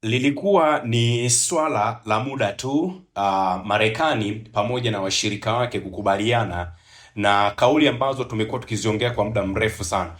Lilikuwa ni swala la muda tu Marekani pamoja na washirika wake kukubaliana na kauli ambazo tumekuwa tukiziongea kwa muda mrefu sana.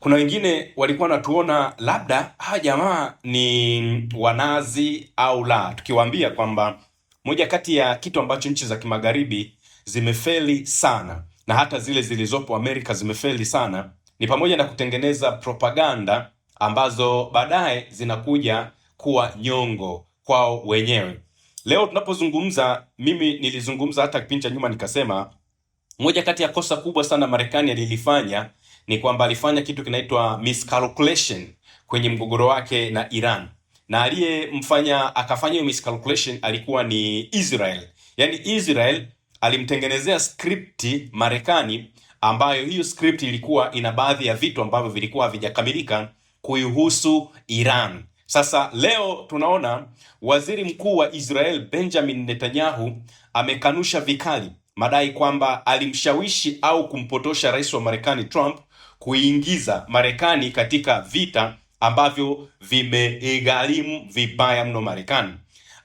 Kuna wengine walikuwa wanatuona labda hawa jamaa ni wanazi au la, tukiwaambia kwamba moja kati ya kitu ambacho nchi za kimagharibi zimefeli sana na hata zile zilizopo Amerika zimefeli sana ni pamoja na kutengeneza propaganda ambazo baadaye zinakuja kuwa nyongo kwao wenyewe. Leo tunapozungumza, mimi nilizungumza hata kipindi cha nyuma nikasema moja kati ya kosa kubwa sana Marekani alilifanya ni kwamba alifanya kitu kinaitwa miscalculation kwenye mgogoro wake na Iran, na aliyemfanya akafanya hiyo miscalculation alikuwa ni Israel. Yaani Israel alimtengenezea skripti Marekani, ambayo hiyo script ilikuwa ina baadhi ya vitu ambavyo vilikuwa havijakamilika kuihusu Iran. Sasa leo tunaona waziri mkuu wa Israel Benjamin Netanyahu amekanusha vikali madai kwamba alimshawishi au kumpotosha rais wa Marekani Trump kuingiza Marekani katika vita ambavyo vimegharimu vibaya mno Marekani.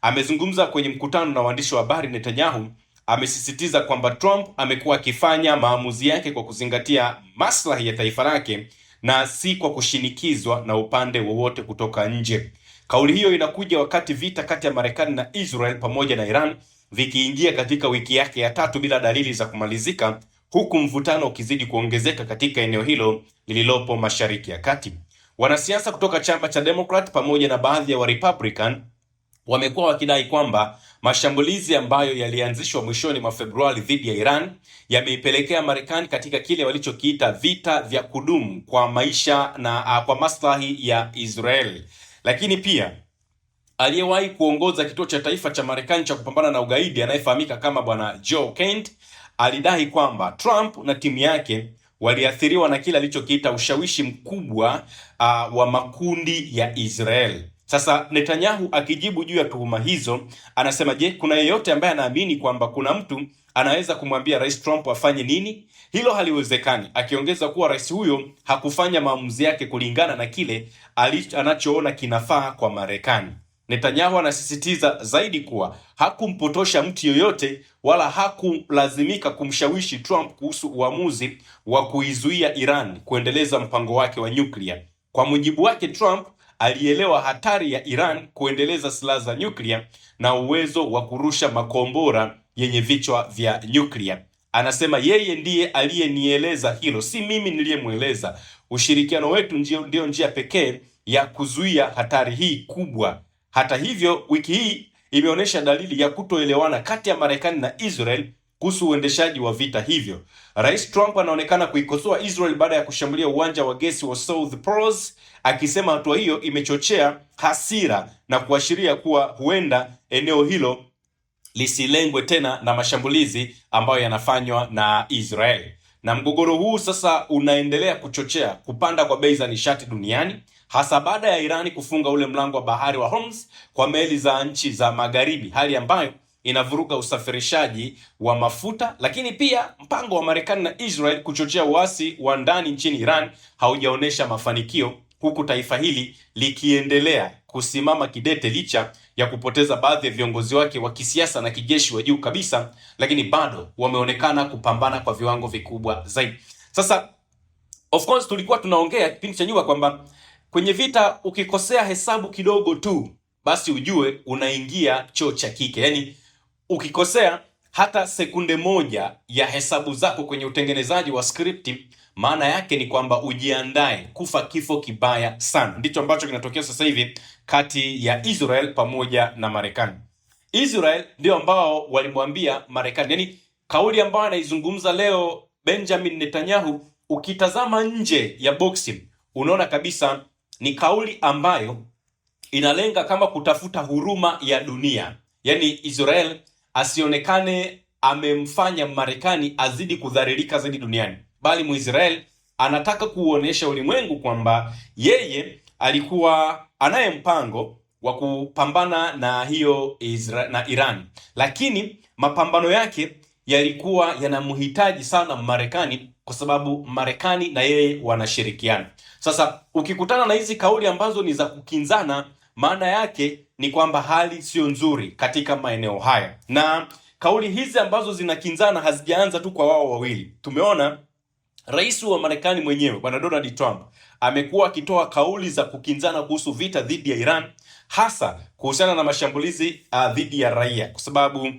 Amezungumza kwenye mkutano na waandishi wa habari. Netanyahu amesisitiza kwamba Trump amekuwa akifanya maamuzi yake kwa kuzingatia maslahi ya taifa lake na si kwa kushinikizwa na upande wowote kutoka nje. Kauli hiyo inakuja wakati vita kati ya Marekani na Israel pamoja na Iran vikiingia katika wiki yake ya tatu bila dalili za kumalizika, huku mvutano ukizidi kuongezeka katika eneo hilo lililopo Mashariki ya Kati. Wanasiasa kutoka chama cha Democrat pamoja na baadhi ya wa Republican wamekuwa wakidai kwamba mashambulizi ambayo yalianzishwa mwishoni mwa Februari dhidi ya Iran yameipelekea Marekani katika kile walichokiita vita vya kudumu kwa maisha na kwa maslahi ya Israel. Lakini pia aliyewahi kuongoza kituo cha taifa cha Marekani cha kupambana na ugaidi anayefahamika kama bwana Joe Kent alidai kwamba Trump na timu yake waliathiriwa na kile alichokiita ushawishi mkubwa wa makundi ya Israel. Sasa Netanyahu akijibu juu ya tuhuma hizo anasema, je, kuna yeyote ambaye anaamini kwamba kuna mtu anaweza kumwambia Rais Trump afanye nini? Hilo haliwezekani, akiongeza kuwa rais huyo hakufanya maamuzi yake kulingana na kile anachoona kinafaa kwa Marekani. Netanyahu anasisitiza zaidi kuwa hakumpotosha mtu yoyote wala hakulazimika kumshawishi Trump kuhusu uamuzi wa kuizuia Iran kuendeleza mpango wake wa nyuklia. Kwa mujibu wake, Trump alielewa hatari ya Iran kuendeleza silaha za nyuklia na uwezo wa kurusha makombora yenye vichwa vya nyuklia. Anasema yeye ndiye aliyenieleza hilo, si mimi niliyemweleza. Ushirikiano wetu ndio njia pekee ya kuzuia hatari hii kubwa. Hata hivyo, wiki hii imeonyesha dalili ya kutoelewana kati ya Marekani na Israel kuhusu uendeshaji wa vita hivyo. Rais Trump anaonekana kuikosoa Israel baada ya kushambulia uwanja wa gesi wa South Pros, akisema hatua hiyo imechochea hasira na kuashiria kuwa huenda eneo hilo lisilengwe tena na mashambulizi ambayo yanafanywa na Israel. Na mgogoro huu sasa unaendelea kuchochea kupanda kwa bei za nishati duniani, hasa baada ya Irani kufunga ule mlango wa bahari wa Hormuz kwa meli za nchi za magharibi, hali ambayo inavuruga usafirishaji wa mafuta. Lakini pia mpango wa Marekani na Israel kuchochea uasi wa ndani nchini Iran haujaonesha mafanikio, huku taifa hili likiendelea kusimama kidete licha ya kupoteza baadhi ya viongozi wake wa kisiasa na kijeshi wa juu kabisa, lakini bado wameonekana kupambana kwa viwango vikubwa zaidi. Sasa of course tulikuwa tunaongea kipindi cha nyuma kwamba kwenye vita ukikosea hesabu kidogo tu basi ujue unaingia choo cha kike. Yaani ukikosea hata sekunde moja ya hesabu zako kwenye utengenezaji wa skripti, maana yake ni kwamba ujiandae kufa kifo kibaya sana. Ndicho ambacho kinatokea sasa hivi kati ya Israel pamoja na Marekani. Israel ndio ambao walimwambia Marekani, yani kauli ambayo anaizungumza leo Benjamin Netanyahu, ukitazama nje ya boxing unaona kabisa ni kauli ambayo inalenga kama kutafuta huruma ya dunia. Yani Israel asionekane amemfanya Marekani azidi kudhalilika zaidi duniani, bali Muisrael anataka kuuonesha ulimwengu kwamba yeye alikuwa anaye mpango wa kupambana na hiyo na Iran, lakini mapambano yake yalikuwa yanamhitaji sana Marekani kwa sababu Marekani na yeye wanashirikiana. Sasa ukikutana na hizi kauli ambazo ni za kukinzana, maana yake ni kwamba hali sio nzuri katika maeneo haya. Na kauli hizi ambazo zinakinzana hazijaanza tu kwa wao wawili. Tumeona rais wa Marekani mwenyewe bwana Donald Trump amekuwa akitoa kauli za kukinzana kuhusu vita dhidi ya Iran, hasa kuhusiana na mashambulizi dhidi ya raia, kwa sababu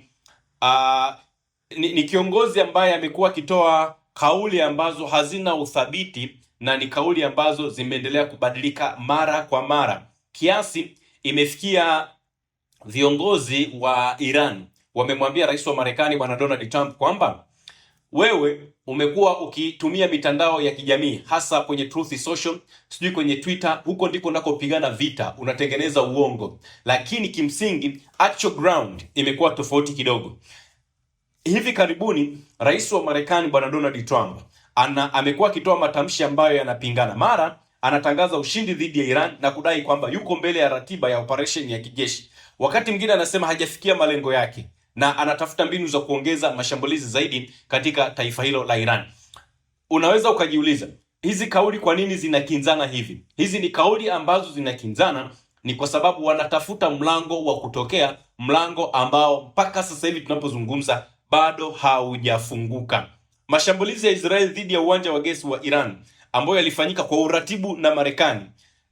ni kiongozi ambaye amekuwa akitoa kauli ambazo hazina uthabiti na ni kauli ambazo zimeendelea kubadilika mara kwa mara, kiasi imefikia viongozi wa Iran wamemwambia rais wa Marekani bwana Donald Trump kwamba wewe umekuwa ukitumia mitandao ya kijamii hasa kwenye Truth Social, sijui kwenye Twitter, huko ndiko unakopigana vita, unatengeneza uongo, lakini kimsingi actual ground imekuwa tofauti kidogo. Hivi karibuni rais wa Marekani bwana Donald Trump amekuwa akitoa matamshi ambayo yanapingana. Mara anatangaza ushindi dhidi ya Iran na kudai kwamba yuko mbele ya ratiba ya operation ya kijeshi, wakati mwingine anasema hajafikia malengo yake na anatafuta mbinu za kuongeza mashambulizi zaidi katika taifa hilo la Iran. Unaweza ukajiuliza, hizi kauli kwa nini zinakinzana hivi? Hizi ni kauli ambazo zinakinzana ni kwa sababu wanatafuta mlango wa kutokea, mlango ambao mpaka sasa hivi tunapozungumza bado haujafunguka. Mashambulizi ya Israel dhidi ya uwanja wa gesi wa Iran ambayo yalifanyika kwa uratibu na Marekani,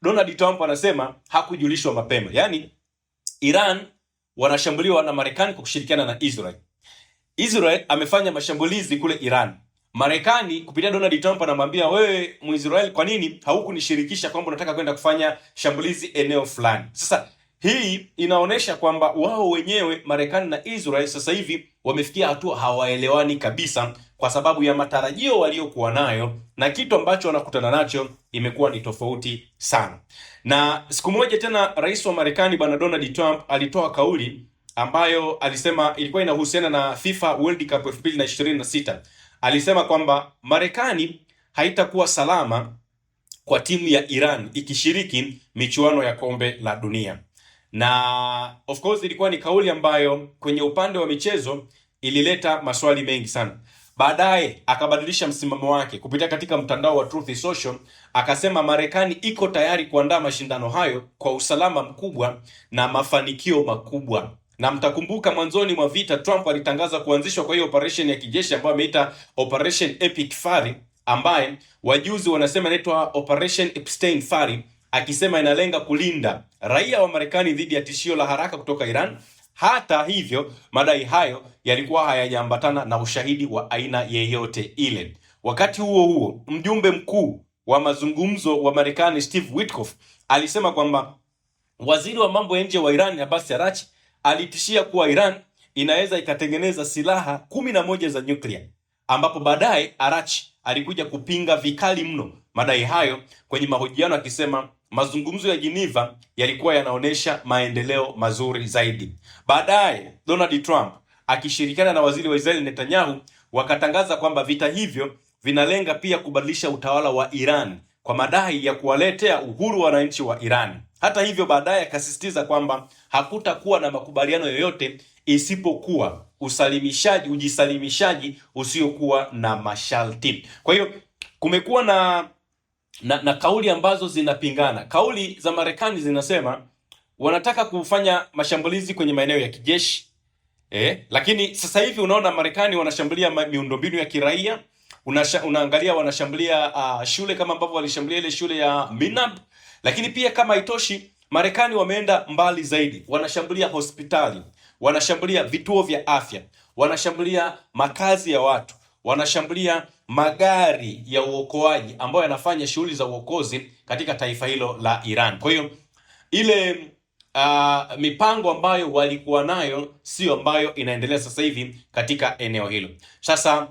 Donald Trump anasema hakujulishwa mapema. Yaani Iran wanashambuliwa na Marekani kwa kushirikiana na Israel. Israel amefanya mashambulizi kule Iran. Marekani kupitia Donald Trump anamwambia, wewe Muisrael, kwa nini haukunishirikisha kwamba unataka kwenda kufanya shambulizi eneo fulani? Sasa hii inaonyesha kwamba wao wenyewe Marekani na Israel sasa hivi wamefikia hatua hawaelewani kabisa, kwa sababu ya matarajio waliokuwa nayo na kitu ambacho wanakutana nacho imekuwa ni tofauti sana. Na siku moja tena rais wa Marekani bwana Donald Trump alitoa kauli ambayo alisema ilikuwa inahusiana na FIFA World Cup 2026. Alisema kwamba Marekani haitakuwa salama kwa timu ya Iran ikishiriki michuano ya kombe la dunia. Na of course ilikuwa ni kauli ambayo kwenye upande wa michezo ilileta maswali mengi sana. Baadaye akabadilisha msimamo wake kupitia katika mtandao wa Truth Social, akasema Marekani iko tayari kuandaa mashindano hayo kwa usalama mkubwa na mafanikio makubwa. Na mtakumbuka mwanzoni mwa vita Trump alitangaza kuanzishwa kwa hiyo operation ya kijeshi ambayo ameita Operation Epic Fury, ambaye wajuzi wanasema inaitwa Operation Epstein Fury, akisema inalenga kulinda raia wa Marekani dhidi ya tishio la haraka kutoka Iran. Hata hivyo, madai hayo yalikuwa hayajaambatana na ushahidi wa aina yeyote ile. Wakati huo huo, mjumbe mkuu wa mazungumzo wa Marekani Steve Witkoff alisema kwamba waziri wa mambo ya nje wa Iran Abbas Araghchi alitishia kuwa Iran inaweza ikatengeneza silaha 11 za nyuklia, ambapo baadaye Araghchi alikuja kupinga vikali mno madai hayo kwenye mahojiano akisema mazungumzo ya Geneva yalikuwa yanaonesha maendeleo mazuri zaidi. Baadaye Donald Trump akishirikiana na waziri wa Israeli Netanyahu wakatangaza kwamba vita hivyo vinalenga pia kubadilisha utawala wa Iran kwa madai ya kuwaletea uhuru wananchi wa Iran. Hata hivyo, baadaye akasisitiza kwamba hakutakuwa na makubaliano yoyote isipokuwa ujisalimishaji usiokuwa na masharti. Kwa hiyo kumekuwa na kauli ambazo zinapingana. Kauli za Marekani zinasema wanataka kufanya mashambulizi kwenye maeneo ya kijeshi. Lakini sasa hivi unaona Marekani wanashambulia miundombinu ya kiraia. Unaangalia wanashambulia shule kama ambavyo walishambulia ile shule ya Minab. Lakini pia kama haitoshi, Marekani wameenda mbali zaidi. Wanashambulia hospitali, wanashambulia vituo vya afya, wanashambulia makazi ya watu, wanashambulia magari ya uokoaji ambayo yanafanya shughuli za uokozi katika taifa hilo la Iran. Kwa hiyo ile mipango ambayo walikuwa nayo sio ambayo inaendelea sasa hivi katika eneo hilo. Sasa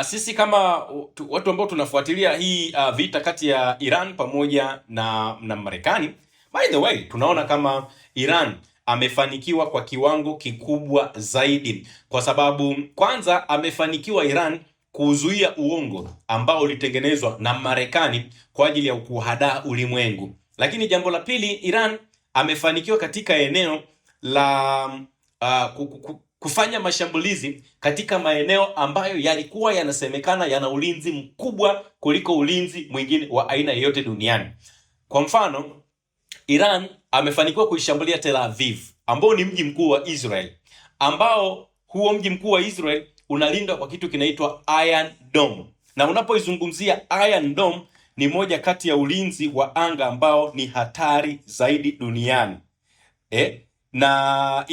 sisi kama watu ambao tunafuatilia hii vita kati ya Iran pamoja na Marekani, by the way, tunaona kama Iran amefanikiwa kwa kiwango kikubwa zaidi, kwa sababu kwanza amefanikiwa Iran kuzuia uongo ambao ulitengenezwa na Marekani kwa ajili ya kuhadaa ulimwengu. Lakini jambo la pili, Iran amefanikiwa katika eneo la kufanya mashambulizi katika maeneo ambayo yalikuwa yanasemekana yana ulinzi mkubwa kuliko ulinzi mwingine wa aina yoyote duniani. Kwa mfano, Iran amefanikiwa kuishambulia Tel Aviv ambao ni mji mkuu wa Israel, ambao huo mji mkuu wa Israel unalindwa kwa kitu kinaitwa Iron Dome. Na unapoizungumzia Iron Dome, ni moja kati ya ulinzi wa anga ambao ni hatari zaidi duniani. Na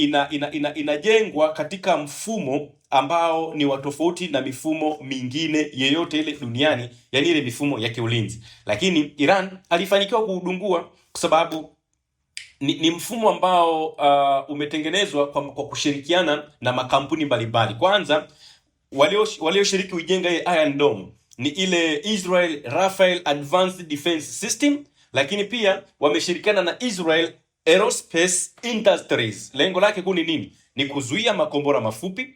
inajengwa katika mfumo ambao ni wa tofauti na mifumo mingine yeyote ile duniani, yani ile mifumo ya kiulinzi. Lakini Iran alifanikiwa kuudungua kwa sababu ni mfumo ambao umetengenezwa kwa kushirikiana na makampuni mbalimbali. Kwanza walioshiriki ujenga Iron Dome ni ile Israel Rafael Advanced Defense System, lakini pia wameshirikiana na Israel Aerospace Industries. Lengo lake kuu ni nini? Ni kuzuia makombora mafupi,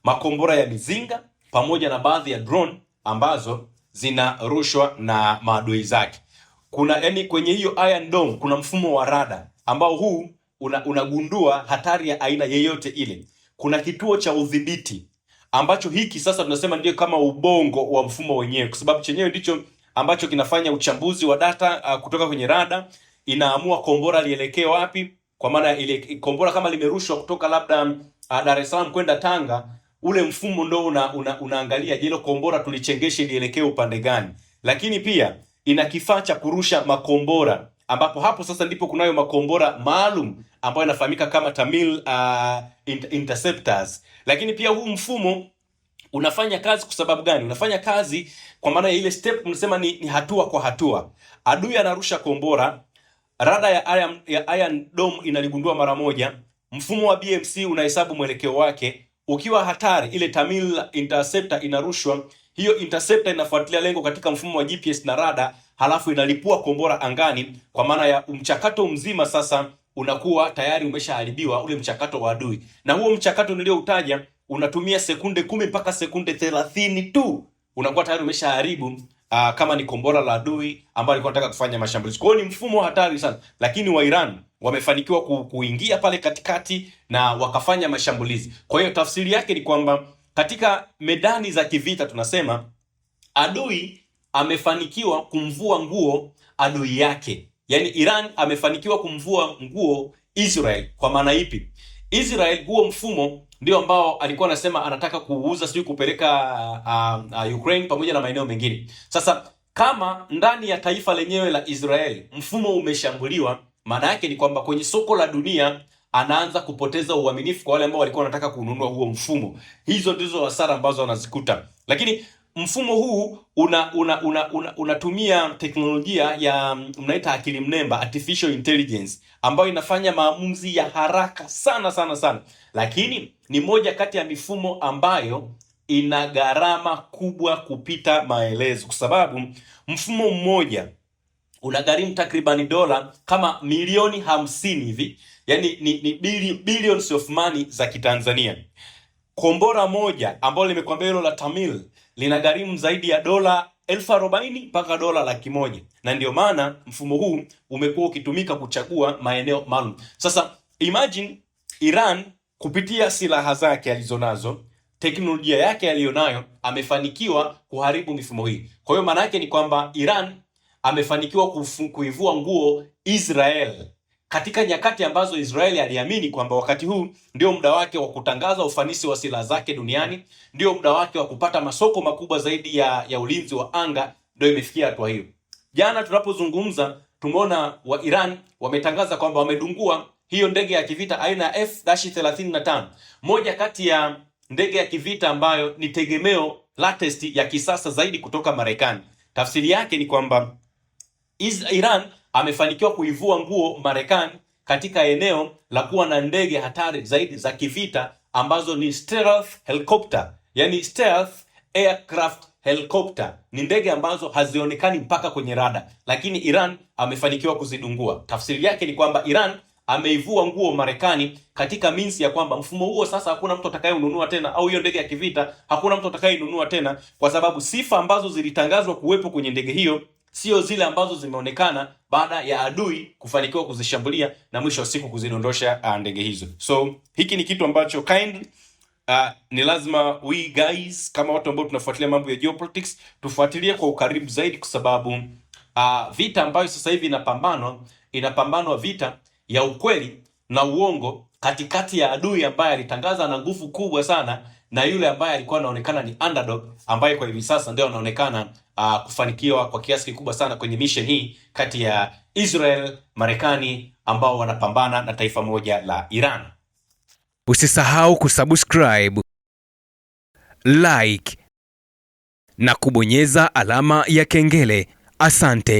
makombora ya mizinga, pamoja na baadhi ya drone ambazo zinarushwa na maadui zake. Kwenye hiyo Iron Dome kuna mfumo wa rada ambao huu unagundua hatari ya aina yeyote ile. Kuna kituo cha udhibiti ambacho hiki sasa tunasema ndio kama ubongo wa mfumo wenyewe, kwa sababu chenyewe ndicho ambacho kinafanya uchambuzi wa data kutoka kwenye rada, inaamua kombora lielekee wapi. Kwa maana ile kombora kama limerushwa kutoka labda Dar es Salaam kwenda Tanga, ule mfumo ndio unaangalia je, ile kombora tulichengeshe lielekee upande gani. Lakini pia ina kifaa cha kurusha makombora, ambapo hapo sasa ndipo kunayo makombora maalum ambayo yanafahamika kama Tamil interceptors. Lakini pia huu mfumo unafanya kazi kwa sababu gani? Unafanya kazi kwa maana ya ile step tunasema ni hatua kwa hatua. Adui anarusha kombora, rada ya Iron Dome inaligundua mara moja, mfumo wa BMC unahesabu mwelekeo wake. Ukiwa hatari, ile Tamil interceptor inarushwa, hiyo interceptor inafuatilia lengo katika mfumo wa GPS na rada, halafu inalipua kombora angani. Kwa maana ya mchakato mzima sasa unakuwa tayari umeshaharibiwa, ule mchakato wa adui. Na huo mchakato nilioutaja unatumia sekunde 10 mpaka sekunde 30 tu, unakuwa tayari umeshaharibu kama ni kombora la adui ambao alikuwa anataka kufanya mashambulizi. Kwa hiyo ni mfumo hatari sana, lakini wa Iran wamefanikiwa kuingia pale katikati na wakafanya mashambulizi. Kwa hiyo tafsiri yake ni kwamba katika medani za kivita tunasema adui amefanikiwa kumvua nguo adui yake. Yaani Iran amefanikiwa kumvua nguo Israel. Kwa maana ipi? Israel, huo mfumo ndio ambao alikuwa anasema anataka kuuza, sio kupeleka Ukraine pamoja na maeneo mengine. Sasa kama ndani ya taifa lenyewe la Israel mfumo umeshambuliwa, maana yake ni kwamba kwenye soko la dunia anaanza kupoteza uaminifu kwa wale ambao walikuwa wanataka kununua huo mfumo. Hizo ndizo hasara ambazo wanazikuta. Lakini mfumo huu unatumia teknolojia ya mnaita akili mnemba, artificial intelligence, ambayo inafanya maamuzi ya haraka sana. Lakini ni moja kati ya mifumo ambayo ina gharama kubwa kupita maelezo, kwa sababu mfumo mmoja unagharimu takribani dola kama milioni 50 hivi, yani ni billions of money za Kitanzania. Kombora moja ambalo limekwambia hilo la Tamil linagharimu zaidi ya dola 40,000 mpaka dola 100,000, na ndio maana mfumo huu umekuwa ukitumika kuchagua maeneo maalum. Sasa imagine Iran kupitia silaha zake alizonazo, teknolojia yake aliyonayo, amefanikiwa kuharibu mifumo hii. Kwa hiyo maana yake ni kwamba Iran amefanikiwa kuivua nguo Israel katika nyakati ambazo Israeli aliamini kwamba wakati huu ndio muda wake wa kutangaza ufanisi wa silaha zake duniani, ndio muda wake wa kupata masoko makubwa zaidi ya ulinzi wa anga, ndio imefikia hatua hiyo. Jana tunapozungumza tumeona wa Iran wametangaza kwamba wamedungua hiyo ndege ya kivita aina ya F-35, moja kati ya ndege ya kivita ambayo ni tegemeo latest ya kisasa zaidi kutoka Marekani. Tafsiri yake ni kwamba Iran amefanikiwa kuivua nguo Marekani katika eneo la kuwa na ndege hatari zaidi za kivita ambazo ni stealth helicopter, yani stealth aircraft helicopter. Ni ndege ambazo hazionekani mpaka kwenye rada, lakini Iran amefanikiwa kuzidungua. Tafsiri yake ni kwamba Iran ameivua nguo Marekani katika minsi ya kwamba mfumo huo sasa hakuna mtu atakayeununua tena, au hiyo ndege ya kivita hakuna mtu atakayeinunua tena, kwa sababu sifa ambazo zilitangazwa kuwepo kwenye ndege hiyo sio zile ambazo zimeonekana baada ya adui kufanikiwa kuzishambulia na mwisho wa siku kuzidondosha ndege hizo. So hiki ni kitu ambacho ni lazima we guys kama watu ambao tunafuatilia mambo ya geopolitics tufuatilie kwa ukaribu zaidi, kwa sababu vita ambayo sasa hivi inapambanwa inapambanwa vita ya ukweli na uongo katikati ya adui ambaye alitangaza na nguvu kubwa sana na yule ambaye alikuwa anaonekana ni underdog, ambaye kwa hivi sasa ndio anaonekana kufanikiwa kwa kiasi kikubwa sana kwenye mission hii kati ya Israel, Marekani ambao wanapambana na taifa moja la Iran. Usisahau kusubscribe, like na kubonyeza alama ya kengele. Asante.